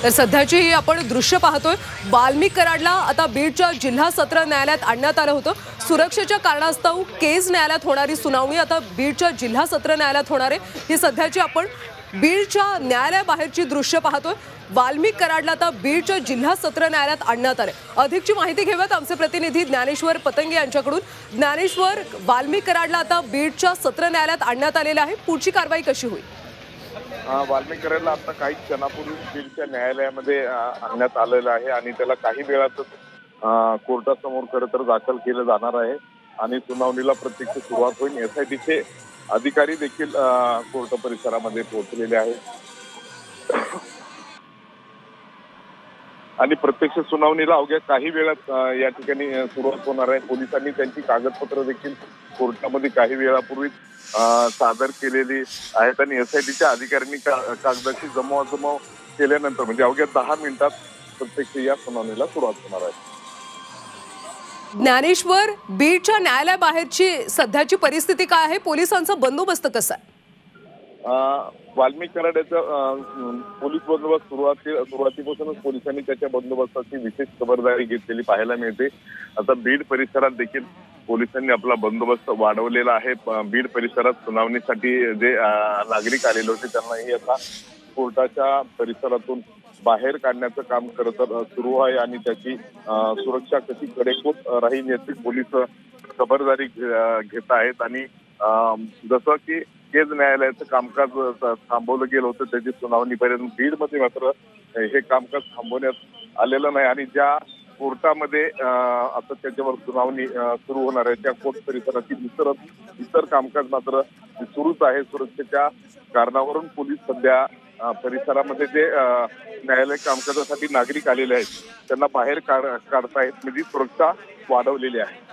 तर सध्याची ही आपण दृश्य पाहतोय। वाल्मिक कराडला आता बीडच्या जिल्हा सत्र न्यायालयात आणण्यात आलं होतं। सुरक्षेच्या कारणास्तव केज न्यायालयात होणारी सुनावणी आता बीडच्या जिल्हा सत्र न्यायालयात होणार आहे। ही सध्याची आपण बीडच्या न्यायालयाबाहेरची दृश्य पाहतोय। वाल्मिक कराडला आता बीडच्या जिल्हा सत्र न्यायालयात आणण्यात आले। अधिकची माहिती घेऊयात आमचे प्रतिनिधी ज्ञानेश्वर पतंगे यांच्याकडून। ज्ञानेश्वर, वाल्मिक कराडला आता बीडच्या सत्र न्यायालयात आणण्यात आलेलं आहे, पुढची कारवाई कशी होईल? वाल्मिक कराडला आता काही क्षणापूर्वी बीडच्या न्यायालयामध्ये आणण्यात आलेलं आहे आणि त्याला काही वेळातच कोर्टासमोर खरं तर दाखल केलं जाणार आहे आणि सुनावणीला प्रत्यक्ष सुरुवात होईल। एसआयटीचे अधिकारी देखील कोर्ट परिसरामध्ये पोहोचलेले आहेत आणि प्रत्यक्ष सुनावणीला अवघ्या काही वेळात या ठिकाणी सुरुवात होणार आहे। पोलिसांनी त्यांची कागदपत्र देखील कोर्टामध्ये काही वेळापूर्वी सादर केलेली आहेत आणि एसआयटीच्या अधिकाऱ्यांनी कागदाची जमवाजमव केल्यानंतर म्हणजे अवघ्या 10 मिनिटात प्रत्यक्ष या सुनावणीला सुरुवात होणार आहे। ज्ञानेश्वर, बीडच्या न्यायालयाबाहेरची सध्याची परिस्थिती काय आहे? पोलिसांचा बंदोबस्त कसा आहे? वाल्मिक कराडचं पोलीस बंदोबस्त सुरुवातीपासूनच पोलिसांनी त्याच्या बंदोबस्ताची विशेष खबरदारी घेतलेली पाहायला मिळते। आता बीड परिसरात देखील पोलिसांनी आपला बंदोबस्त वाढवलेला आहे। बीड परिसरात सुनावणीसाठी जे नागरिक आलेले होते त्यांनाही आता कोर्टाच्या परिसरातून बाहेर काढण्याचं काम खरं तर सुरू आहे आणि त्याची सुरक्षा कशी कडेकोट राहील याची पोलीस खबरदारी घेत आहेत आणि जसं की केज न्यायालयाचं कामकाज थांबवलं गेलं होतं त्याची सुनावणीपर्यंत बीडमध्ये मात्र हे कामकाज थांबवण्यात आलेलं नाही आणि ज्या कोर्टामध्ये आता त्याच्यावर सुनावणी सुरू होणार आहे त्या कोर्ट परिसरातील इतर कामकाज मात्र सुरूच आहे। सुरक्षेच्या कारणावरून पोलीस सध्या परिसरामध्ये जे न्यायालय कामकाजासाठी नागरिक आलेले आहेत त्यांना बाहेर काढतायत, म्हणजे सुरक्षा वाढवलेली आहे।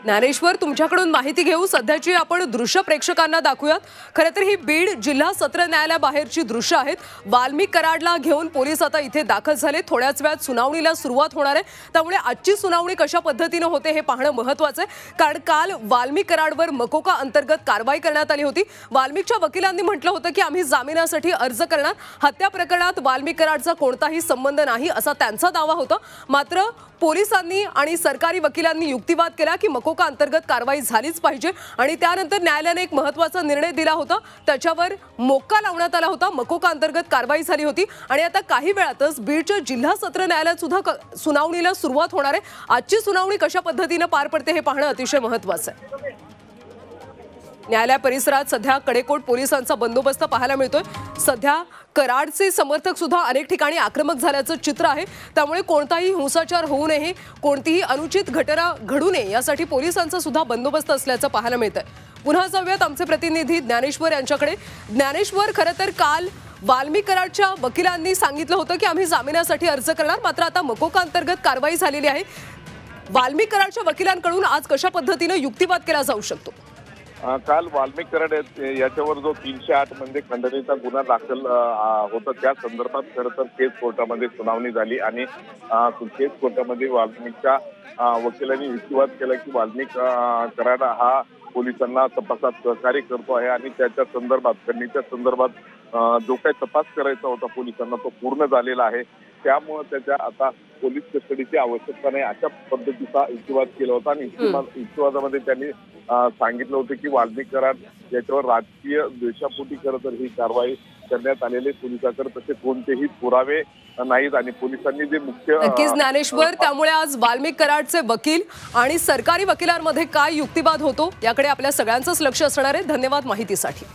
ज्ञानेश्वर, तुमच्याकडून माहिती घेऊ। सध्याची आपण दृश्य प्रेक्षकांना दाखवूयात। खरं तर ही बीड जिल्हा सत्र न्यायालयाबाहेरची दृश्य आहेत। वाल्मिक कराडला घेऊन पोलीस आता इथे दाखल झाले। थोड्याच वेळात सुनावणीला सुरुवात होणार आहे, त्यामुळे आजची सुनावणी कशा पद्धतीने होते हे पाहणं महत्त्वाचं आहे। कारण काल वाल्मिक कराडवर मकोका अंतर्गत कारवाई करण्यात आली होती। वाल्मिकच्या वकिलांनी म्हटलं होतं की आम्ही जामिनासाठी अर्ज करणार, हत्या प्रकरणात वाल्मिक कराडचा कोणताही संबंध नाही असा त्यांचा दावा होता। मात्र पोलिसांनी आणि सरकारी वकिलांनी युक्तिवाद केला की मकोका अंतर्गत कारवाई झालीच पाहिजे आणि त्यानंतर न्यायालयाने एक महत्त्वाचा निर्णय दिला होता, त्याच्यावर मोक्का लावण्यात आला होता। मकोका अंतर्गत कारवाई झाली होती आणि आता काही वेळातच बीडच्या जिल्हा सत्र न्यायालयात सुद्धा सुनावणीला सुरुवात होणार आहे। आजची सुनावणी कशा पद्धतीने पार पडते हे पाहणं अतिशय महत्त्वाचं आहे। न्यायालय परिसरात सध्या कडेकोट पोलिसांचा बंदोबस्त पाहायला मिळतोय। सध्या कराडचे समर्थक सुद्धा अनेक ठिकाणी आक्रमक झाल्याचं चित्र आहे, त्यामुळे कोणताही हिंसाचार होऊ नये, कोणतीही अनुचित घटना घडू नये यासाठी पोलिसांचा सुद्धा बंदोबस्त असल्याचं पाहायला मिळतंय। पुन्हा जाऊयात आमचे प्रतिनिधी ज्ञानेश्वर यांच्याकडे। ज्ञानेश्वर, खरं तर काल वाल्मिक कराडच्या वकिलांनी सांगितलं होतं की आम्ही जामिनासाठी अर्ज करणार, मात्र आता मकोका अंतर्गत कारवाई झालेली आहे। वाल्मिक कराडच्या वकिलांकडून आज कशा पद्धतीने युक्तिवाद केला जाऊ शकतो? काल वाल्मिक कराड याच्यावर जो 308 मध्ये खंडणीचा गुन्हा दाखल होता त्या संदर्भात खरं तर केस कोर्टामध्ये सुनावणी झाली आणि केस कोर्टामध्ये वाल्मिकच्या वकिलांनी युक्तिवाद केला की वाल्मिक कराड हा पोलिसांना तपासात सहकार्य करतो आहे आणि त्याच्या संदर्भात खंडणीच्या संदर्भात जो काही तपास करायचा होता पोलिसांना तो पूर्ण झालेला आहे, त्यामुळे त्याच्या आता पोलीस कस्टडीची आवश्यकता नाही अशा पद्धतीचा युक्तिवाद केला होता आणि युक्तिवादामध्ये त्यांनी सांगितलं होतं की वाल्मिक कराड याच्यावर राजकीय द्वेषापोटी खरं तर ही कारवाई करण्यात आलेली। पोलिसांकडे तसे कोणतेही पुरावे नाहीत आणि पोलिसांनी जे मुख्य नक्कीच ज्ञानेश्वर, त्यामुळे आज वाल्मिक कराडचे वकील आणि सरकारी वकिलांमध्ये काय युक्तिवाद होतो याकडे आपल्या सगळ्यांचंच लक्ष असणार आहे। धन्यवाद माहितीसाठी।